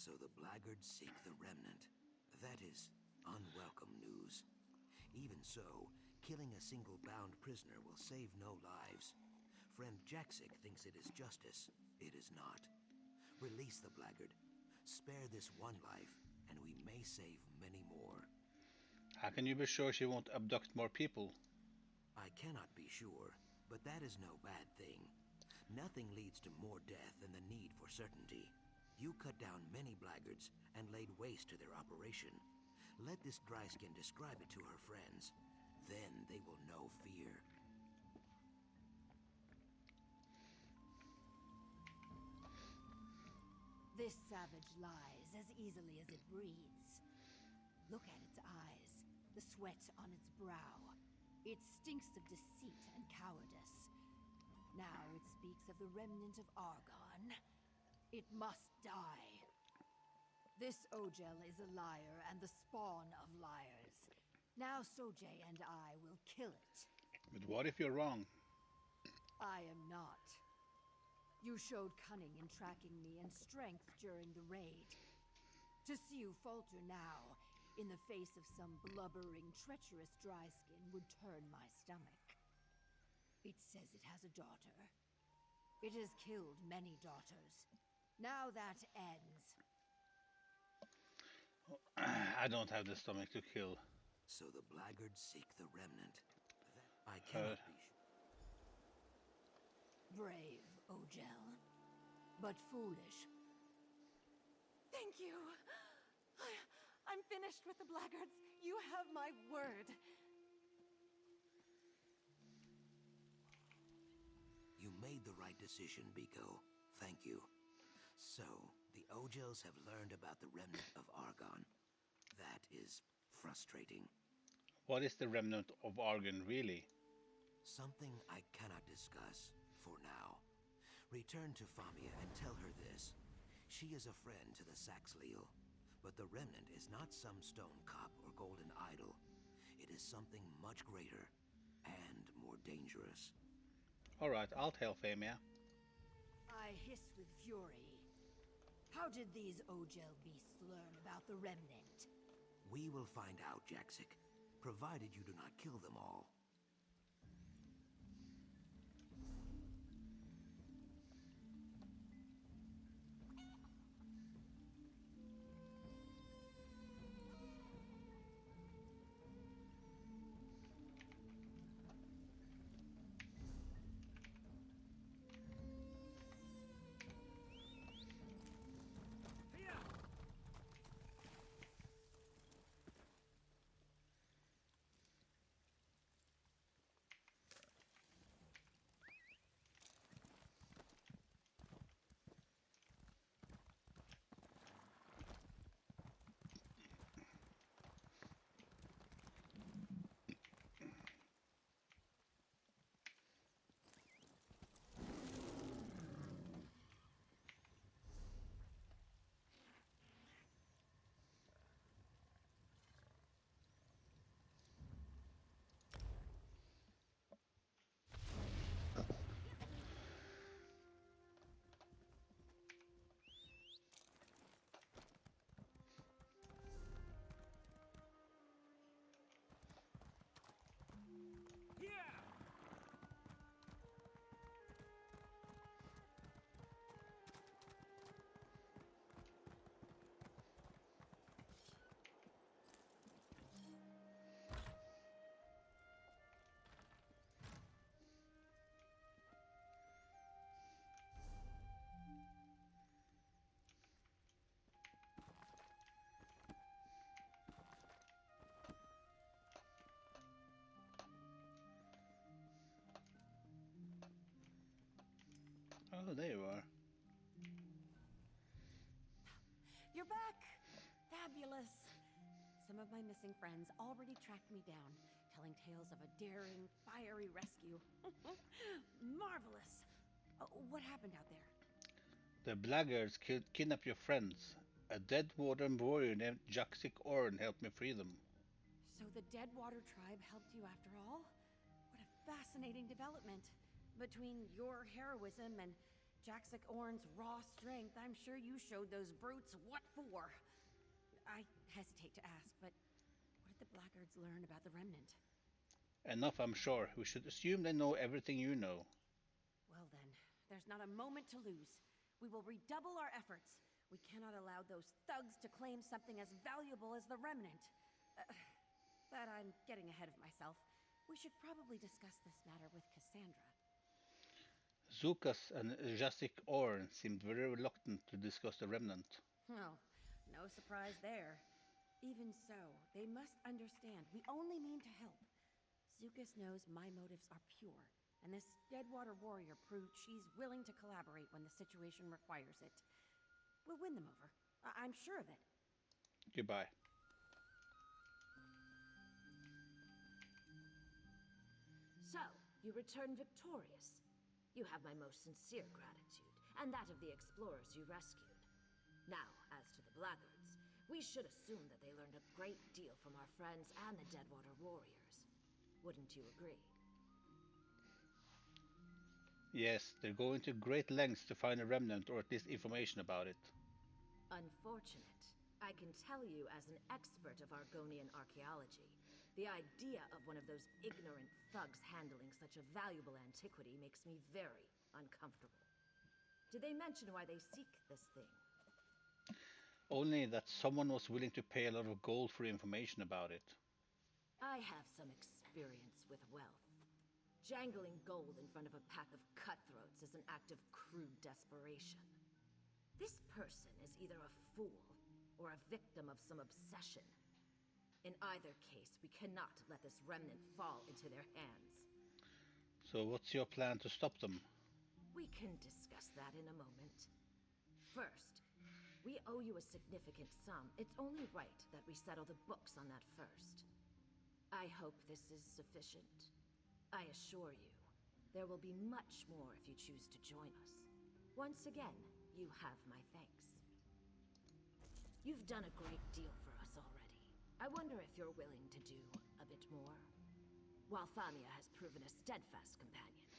So the blaggards seek the remnant. That is unwelcome news. Even so, killing a single bound prisoner will save no lives. Friend Jaxic thinks it is justice. It is not. Release the blackguard. Spare this one life, and we may save many more. How can you be sure she won't abduct more people? I cannot be sure, but that is no bad thing. Nothing leads to more death than the need for certainty. You cut down many blackguards and laid waste to their operation. Let this dryskin describe it to her friends. Then they will know fear. This savage lies as easily as it breathes. Look at its eyes, the sweat on its brow. It stinks of deceit and cowardice. Now it speaks of the remnant of Argon. It must die. This Ogel is a liar and the spawn of liars. Now Sojay and I will kill it. But what if you're wrong? I am not. You showed cunning in tracking me and strength during the raid. To see you falter now, in the face of some blubbering, treacherous dryskin, would turn my stomach. It says it has a daughter. It has killed many daughters. Now that ends. I don't have the stomach to kill So the blackguards seek the remnant. I her. cannot be sure. Brave, Ogel. But foolish. Thank you. I'm finished with the blackguards. You have my word. You made the right decision, Biko. Thank you. So, the Ogels have learned about the remnant of Argon. That is frustrating. What is the remnant of Argon really? Something I cannot discuss for now. Return to Famia and tell her this. She is a friend to the Saxleal, but the remnant is not some stone cup or golden idol. It is something much greater and more dangerous. Alright, I'll tell Famia. I hiss with fury. How did these Ogel beasts learn about the remnant? We will find out, Jaxic, provided you do not kill them all. Oh, there you are. You're back. Fabulous. Some of my missing friends already tracked me down, telling tales of a daring, fiery rescue. Marvelous. What happened out there? The blackguards kidnapped your friends. A dead warden warrior named Jaxic Orin helped me free them. So the Deadwater tribe helped you after all? What a fascinating development. Between your heroism and Jaxic Orn's raw strength, I'm sure you showed those brutes what for. I hesitate to ask, but what did the blackguards learn about the Remnant? Enough, I'm sure. We should assume they know everything you know. Well then, there's not a moment to lose. We will redouble our efforts. We cannot allow those thugs to claim something as valuable as the Remnant. But I'm getting ahead of myself. We should probably discuss this matter with Cassandra. Zukas and Jasik Orn seemed very reluctant to discuss the remnant. Oh, no surprise there. Even so, they must understand we only mean to help. Zukas knows my motives are pure, and this Deadwater warrior proved she's willing to collaborate when the situation requires it. We'll win them over. I'm sure of it. Goodbye. So, you return victorious. You have my most sincere gratitude, and that of the explorers you rescued. Now, as to the blackguards, we should assume that they learned a great deal from our friends and the Deadwater warriors. Wouldn't you agree? Yes, they're going to great lengths to find a remnant or at least information about it. Unfortunate. I can tell you as an expert of Argonian archaeology, the idea of one of those ignorant thugs handling such a valuable antiquity makes me very uncomfortable. Did they mention why they seek this thing? Only that someone was willing to pay a lot of gold for information about it. I have some experience with wealth. Jangling gold in front of a pack of cutthroats is an act of crude desperation. This person is either a fool or a victim of some obsession. In either case, we cannot let this remnant fall into their hands. So what's your plan to stop them? We can discuss that in a moment. First, we owe you a significant sum. It's only right that we settle the books on that first. I hope this is sufficient. I assure you, there will be much more if you choose to join us. Once again, you have my thanks. You've done a great deal for us already. I wonder if you're willing to do a bit more. While Famia has proven a steadfast companion,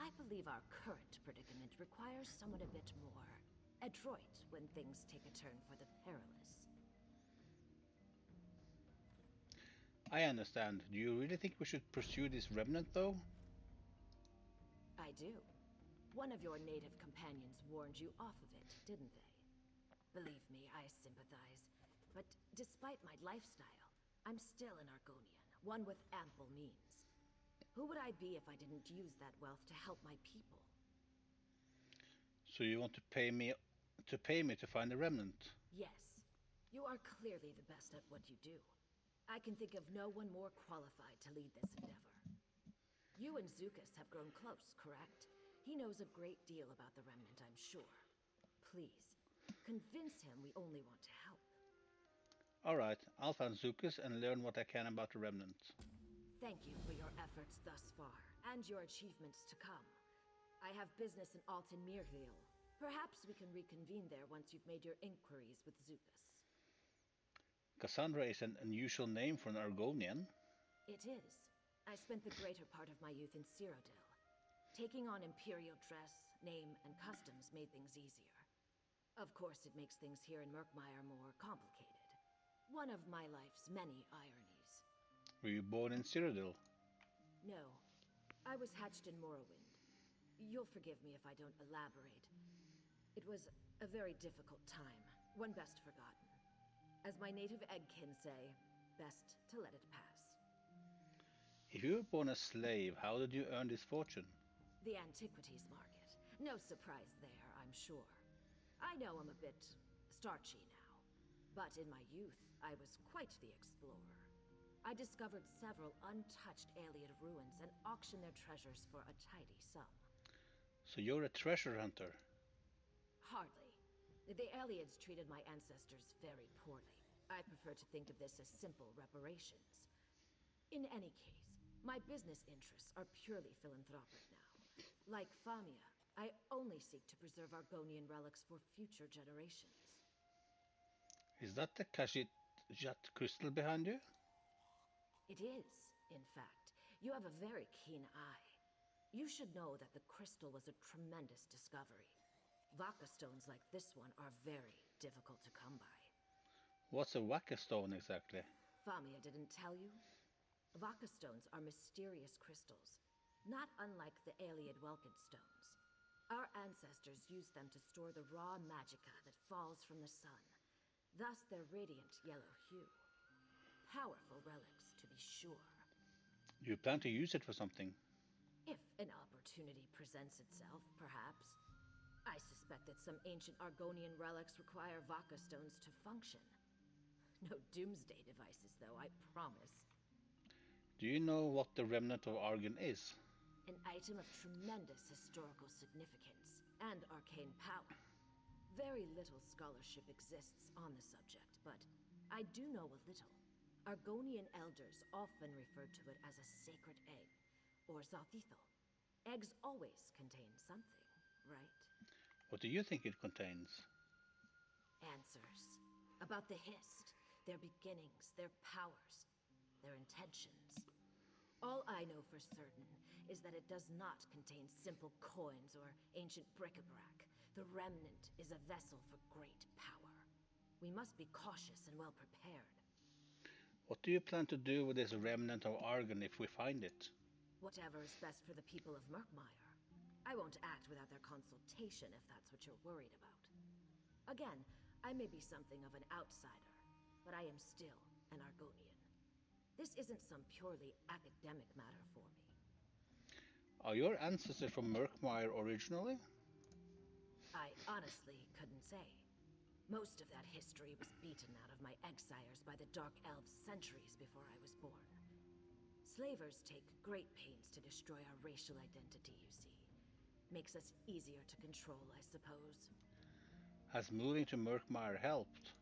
I believe our current predicament requires someone a bit more adroit when things take a turn for the perilous. I understand. Do you really think we should pursue this remnant, though? I do. One of your native companions warned you off of it, didn't they? Believe me, I sympathize. But despite my lifestyle, I'm still an Argonian, one with ample means. Who would I be if I didn't use that wealth to help my people? So you want to pay me to find the remnant? Yes. You are clearly the best at what you do. I can think of no one more qualified to lead this endeavor. You and Zukas have grown close, correct? He knows a great deal about the remnant, I'm sure. Please, convince him we only want to help. Alright, I'll find Zukas and learn what I can about the remnant. Thank you for your efforts thus far, and your achievements to come. I have business in Alton Mirville. Perhaps we can reconvene there once you've made your inquiries with Zukas. Cassandra is an unusual name for an Argonian. It is. I spent the greater part of my youth in Cyrodiil. Taking on imperial dress, name, and customs made things easier. Of course, it makes things here in Murkmire more complicated. One of my life's many ironies. Were you born in Cyrodiil? No. I was hatched in Morrowind. You'll forgive me if I don't elaborate. It was a very difficult time, one best forgotten. As my native eggkin say, best to let it pass. If you were born a slave, how did you earn this fortune? The antiquities market. No surprise there, I'm sure. I know I'm a bit starchy now, but in my youth, I was quite the explorer. I discovered several untouched Ayleid ruins and auctioned their treasures for a tidy sum. So you're a treasure hunter? Hardly. The Ayleids treated my ancestors very poorly. I prefer to think of this as simple reparations. In any case, my business interests are purely philanthropic now. Like Famia, I only seek to preserve Argonian relics for future generations. Is that the Kashit Jat crystal behind you? It is, in fact. You have a very keen eye. You should know that the crystal was a tremendous discovery. Vaka stones like this one are very difficult to come by. What's a Waka stone exactly? Famia didn't tell you? Vaka stones are mysterious crystals, not unlike the Aeliad Welkin stones. Our ancestors used them to store the raw magicka that falls from the sun, thus their radiant yellow hue. Powerful relics, to be sure. Do you plan to use it for something? If an opportunity presents itself, perhaps. I suspect that some ancient Argonian relics require Vaka stones to function. No doomsday devices, though, I promise. Do you know what the remnant of Argon is? An item of tremendous historical significance and arcane power. Very little scholarship exists on the subject, but I do know a little. Argonian elders often refer to it as a sacred egg, or Zalthithal. Eggs always contain something, right? What do you think it contains? Answers. About the Hist, their beginnings, their powers, their intentions. All I know for certain is that it does not contain simple coins or ancient bric-a-brac. The remnant is a vessel for great power. We must be cautious and well prepared. What do you plan to do with this remnant of Argon if we find it? Whatever is best for the people of Murkmire. I won't act without their consultation if that's what you're worried about. Again, I may be something of an outsider, but I am still an Argonian. This isn't some purely academic matter for me. Are your ancestors from Murkmire originally? I honestly couldn't say. Most of that history was beaten out of my exiles by the Dark Elves centuries before I was born. Slavers take great pains to destroy our racial identity, you see. Makes us easier to control, I suppose. Has moving to Murkmire helped?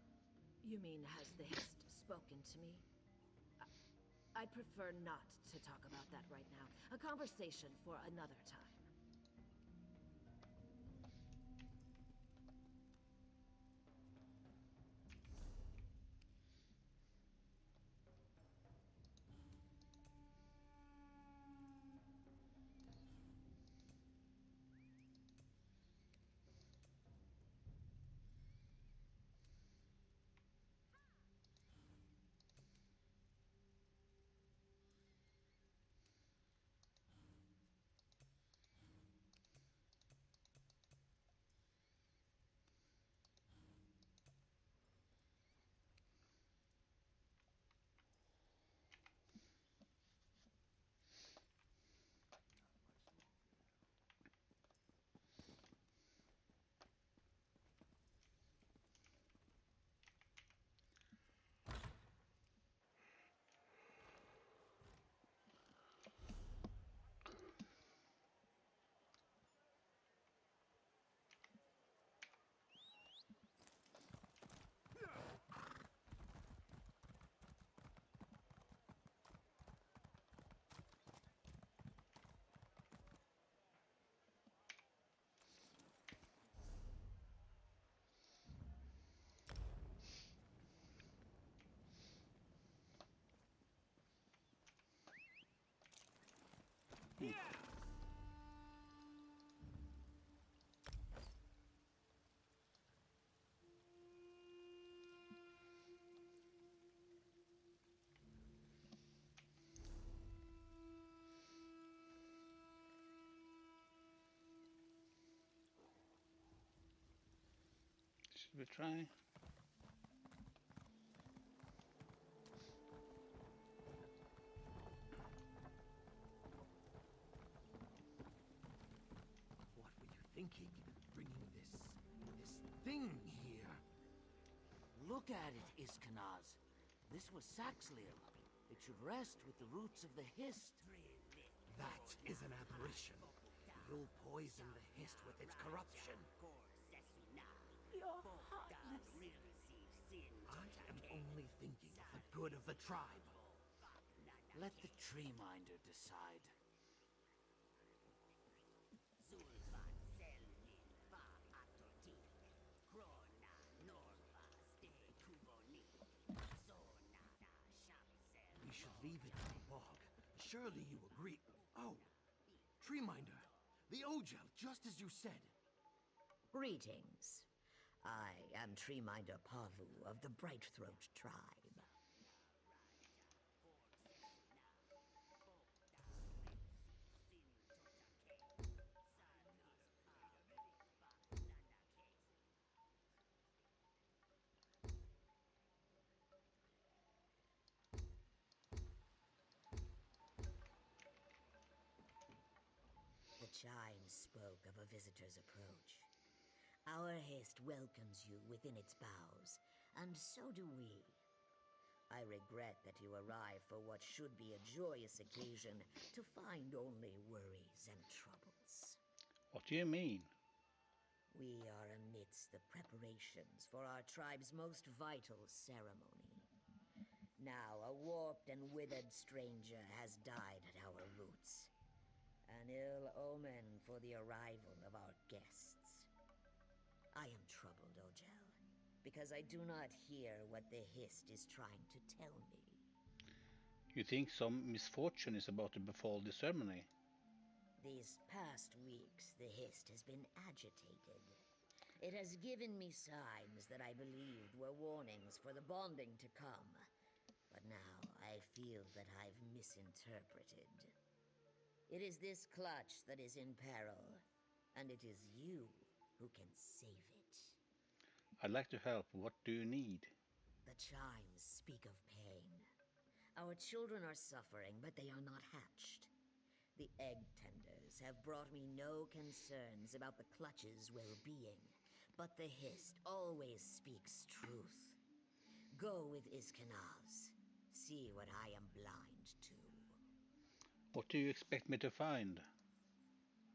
You mean, has the Hist spoken to me? I'd prefer not to talk about that right now. A conversation for another time. Should we try? What were you thinking, bringing this thing here? Look at it, Iskanaz. This was Saxlil. It should rest with the roots of the Hist. That is an aberration. You'll poison the Hist with its corruption. Your heartless. I am only thinking of the good of the tribe. Let the tree minder decide. We should leave it to the bog. Surely you agree. Oh, Tree Minder. The Ojel, just as you said. Greetings. I am Treeminder Pavu of the Brightthroat tribe. The chimes spoke of a visitor's approach. Our Hist welcomes you within its boughs, and so do we. I regret that you arrive for what should be a joyous occasion to find only worries and troubles. What do you mean? We are amidst the preparations for our tribe's most vital ceremony. Now, a warped and withered stranger has died at our roots. An ill omen for the arrival of our guests. I am troubled, Ojel, because I do not hear what the Hist is trying to tell me. You think some misfortune is about to befall the ceremony? These past weeks, the Hist has been agitated. It has given me signs that I believed were warnings for the bonding to come. But now I feel that I've misinterpreted. It is this clutch that is in peril, and it is you who can save it. I'd like to help. What do you need? The chimes speak of pain. Our children are suffering, but they are not hatched. The egg tenders have brought me no concerns about the clutch's well-being, but the Hist always speaks truth. Go with Iskanaz. See what I am blind to. What do you expect me to find?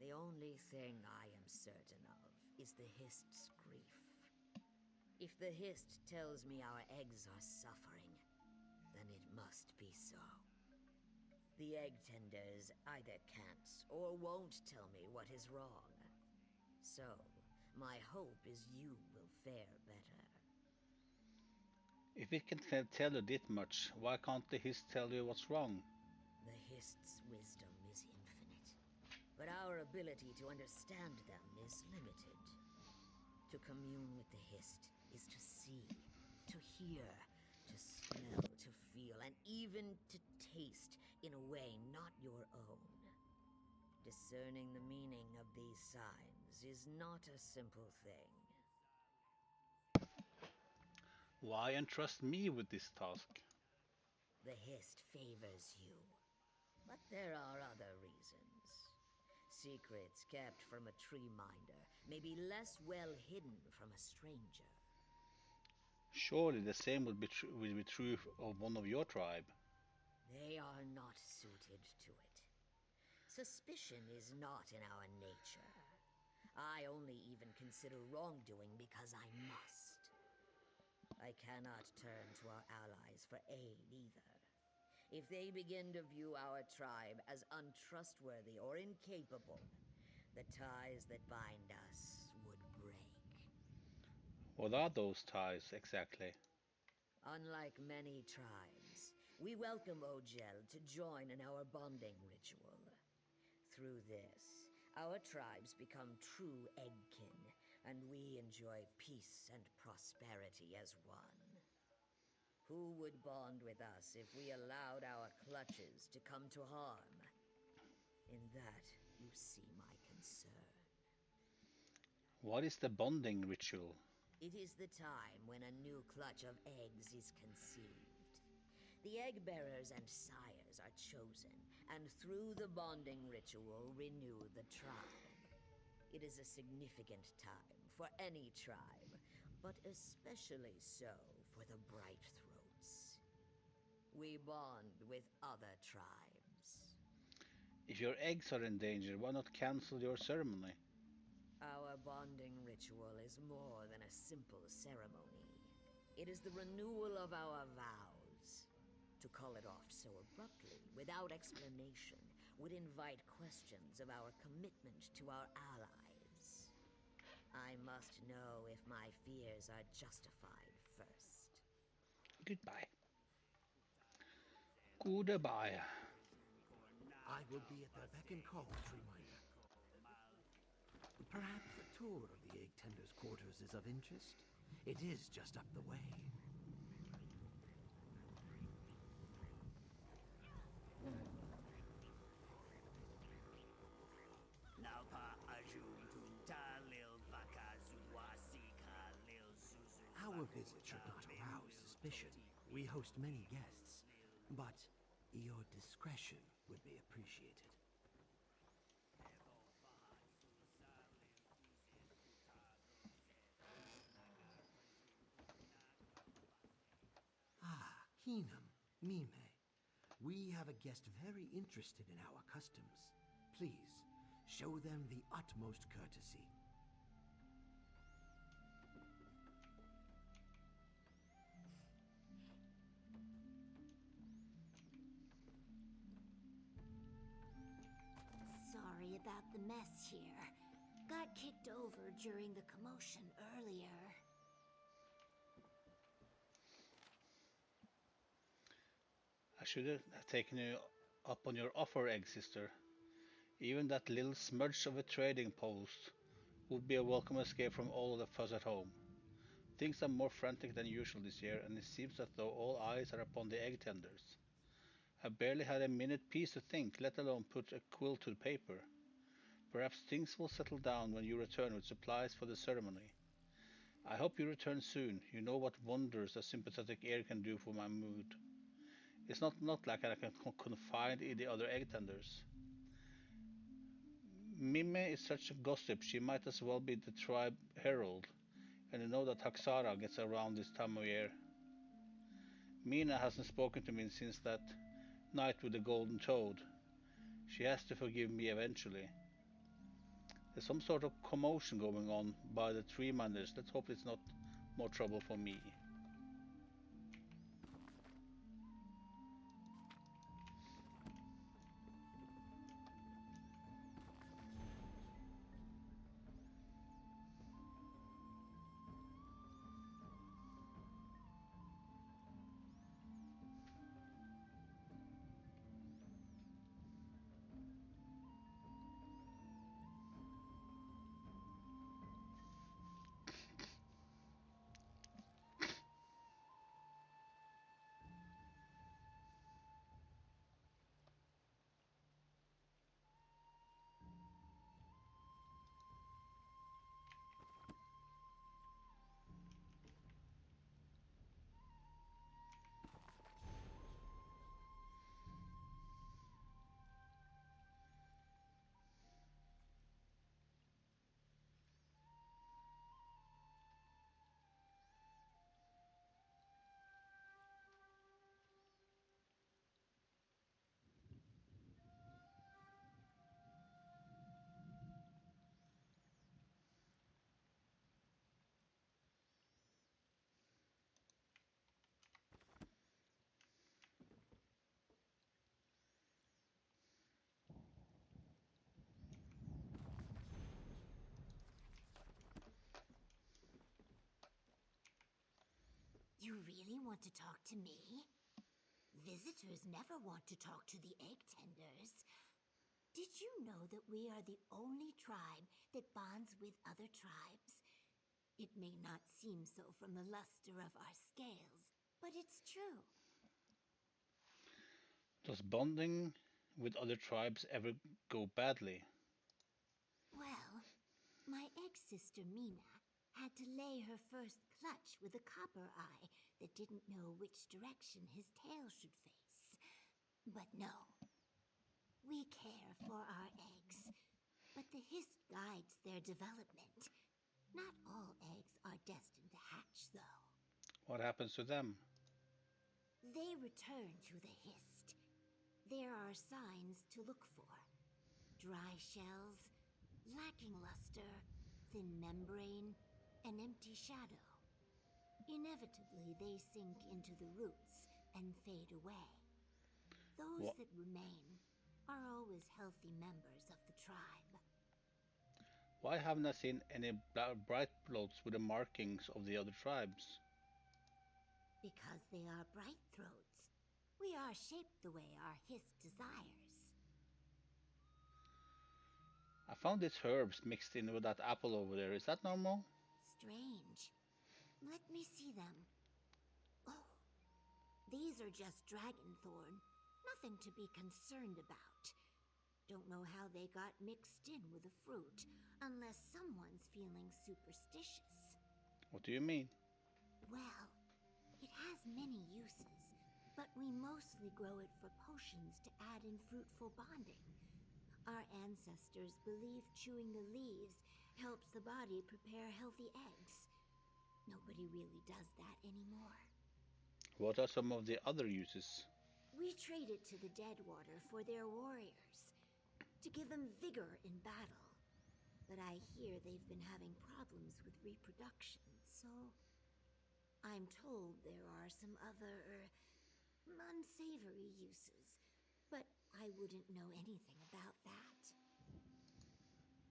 The only thing I am certain of is the Hist's grief. If the Hist tells me our eggs are suffering, then it must be so. The egg tenders either can't or won't tell me what is wrong. So, my hope is you will fare better. If it can tell you that much, why can't the Hist tell you what's wrong? The Hist's wisdom is infinite, but our ability to understand them is limited. To commune with the Hist is to see, to hear, to smell, to feel, and even to taste in a way not your own. Discerning the meaning of these signs is not a simple thing. Why entrust me with this task? The Hist favors you, but there are other reasons. Secrets kept from a tree minder may be less well hidden from a stranger. Surely the same would be true of one of your tribe. They are not suited to it. Suspicion is not in our nature. I only even consider wrongdoing because I must. I cannot turn to our allies for aid either. If they begin to view our tribe as untrustworthy or incapable, the ties that bind us would break. What are those ties exactly? Unlike many tribes, we welcome Ojel to join in our bonding ritual. Through this, our tribes become true eggkin, and we enjoy peace and prosperity as one. Who would bond with us if we allowed our clutches to come to harm? In that, you see my concern. What is the bonding ritual? It is the time when a new clutch of eggs is conceived. The egg bearers and sires are chosen, and through the bonding ritual renew the tribe. It is a significant time for any tribe, but especially so for the Brightthroats. We bond with other tribes. If your eggs are in danger, why not cancel your ceremony? Our bonding ritual is more than a simple ceremony. It is the renewal of our vows. To call it off so abruptly, without explanation, would invite questions of our commitment to our allies. I must know if my fears are justified first. Goodbye. Goodbye. I will be at their beck and call, Treeminder. Perhaps a tour of the egg tender's quarters is of interest, it is just up the way. Our visit should not arouse suspicion. We host many guests, but your discretion would be appreciated. Ah, Keenum, Mime. We have a guest very interested in our customs. Please, show them the utmost courtesy. Sorry about the mess here. Got kicked over during the commotion earlier. I should have taken you up on your offer, egg sister. Even that little smudge of a trading post would be a welcome escape from all of the fuss at home. Things are more frantic than usual this year, and it seems as though all eyes are upon the egg tenders. I barely had a minute peace to think, let alone put a quill to the paper. Perhaps things will settle down when you return with supplies for the ceremony. I hope you return soon. You know what wonders a sympathetic ear can do for my mood. It's not like I can confide in the other egg tenders. Mime is such a gossip, she might as well be the tribe herald, and you know that Haxara gets around this time of year. Mina hasn't spoken to me since that night with the golden toad. She has to forgive me eventually. There's some sort of commotion going on by the tree minders. Let's hope it's not more trouble for me. You really want to talk to me? Visitors never want to talk to the egg tenders. Did you know that we are the only tribe that bonds with other tribes? It may not seem so from the luster of our scales, but it's true. Does bonding with other tribes ever go badly? Well, my ex-sister Mina had to lay her first clutch with a copper eye that didn't know which direction his tail should face. But no, we care for our eggs, but the hist guides their development. Not all eggs are destined to hatch, though. What happens to them? They return to the hist. There are signs to look for. Dry shells, lacking luster, thin membrane, an empty shadow. Inevitably, they sink into the roots and fade away. Those that remain are always healthy members of the tribe. Why haven't I seen any bright bloats with the markings of the other tribes? Because they are bright throats. We are shaped the way our hist desires. I found these herbs mixed in with that apple over there. Is that normal? Strange. Let me see them. Oh, these are just dragonthorn. Nothing to be concerned about. Don't know how they got mixed in with the fruit, unless someone's feeling superstitious. What do you mean? Well, it has many uses, but we mostly grow it for potions to add in fruitful bonding. Our ancestors believed chewing the leaves helps the body prepare healthy eggs. Nobody really does that anymore. What are some of the other uses? We trade it to the Deadwater for their warriors, to give them vigor in battle. But I hear they've been having problems with reproduction, so I'm told there are some other unsavory uses, but I wouldn't know anything about that.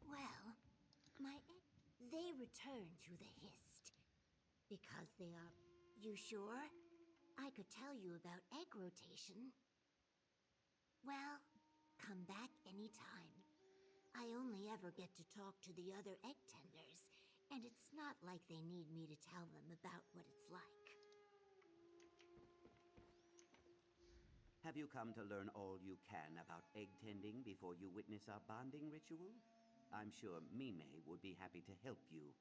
Well, they return through the hist. Because they are... You sure? I could tell you about egg rotation. Well, come back anytime. I only ever get to talk to the other egg tenders, and it's not like they need me to tell them about what it's like. Have you come to learn all you can about egg tending before you witness our bonding ritual? I'm sure Mime would be happy to help you.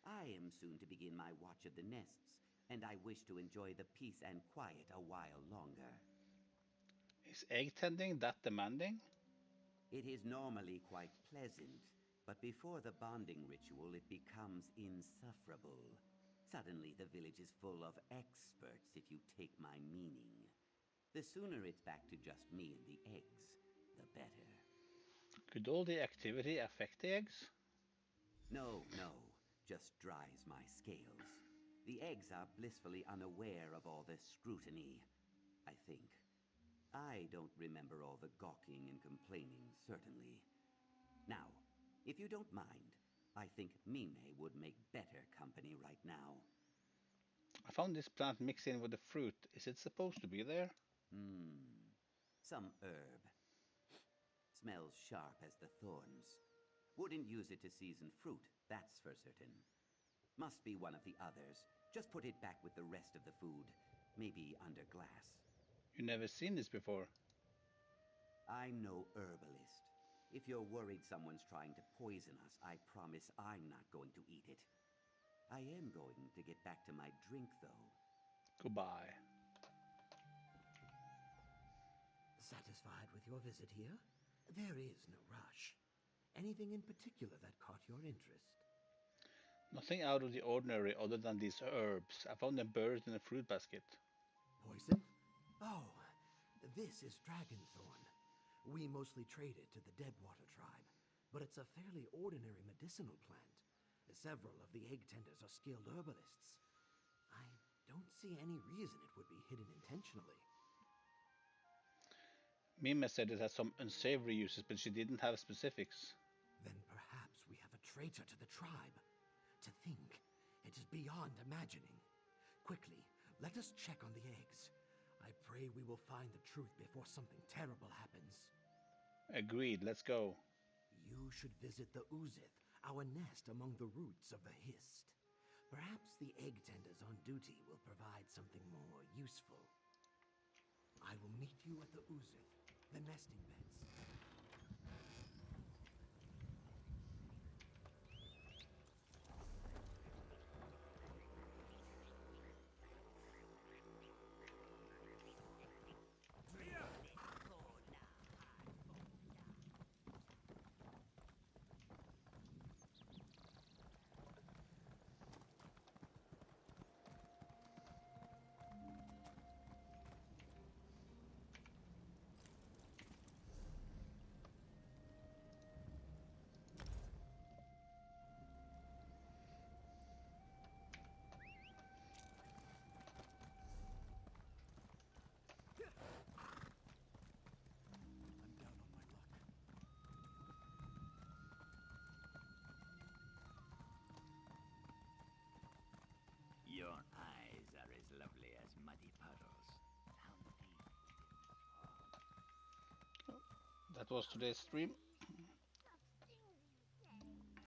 I am soon to begin my watch of the nests, and I wish to enjoy the peace and quiet a while longer. Is egg tending that demanding? It is normally quite pleasant, but before the bonding ritual it becomes insufferable. Suddenly the village is full of experts, if you take my meaning. The sooner it's back to just me and the eggs, the better. Could all the activity affect the eggs? No, just dries my scales. The eggs are blissfully unaware of all the scrutiny, I think. I don't remember all the gawking and complaining, certainly. Now, if you don't mind, I think Mime would make better company right now. I found this plant mixed in with the fruit. Is it supposed to be there? Some herb. Smells sharp as the thorns. Wouldn't use it to season fruit, that's for certain. Must be one of the others. Just put it back with the rest of the food. Maybe under glass. You never seen this before. I'm no herbalist. If you're worried someone's trying to poison us, I promise I'm not going to eat it. I am going to get back to my drink, though. Goodbye. Satisfied with your visit here? There is no rush. Anything in particular that caught your interest? Nothing out of the ordinary other than these herbs. I found them buried in a fruit basket. Poison? Oh, this is dragonthorn. We mostly trade it to the Deadwater tribe, but it's a fairly ordinary medicinal plant. Several of the egg tenders are skilled herbalists. I don't see any reason it would be hidden intentionally. Mima said it has some unsavory uses, but she didn't have specifics. Then perhaps we have a traitor to the tribe. To think, it is beyond imagining. Quickly, let us check on the eggs. I pray we will find the truth before something terrible happens. Agreed, let's go. You should visit the Uzith, our nest among the roots of the Hist. Perhaps the egg tenders on duty will provide something more useful. I will meet you at the Uzith, the nesting beds. Your eyes are as lovely as muddy puddles. How deep. That was today's stream.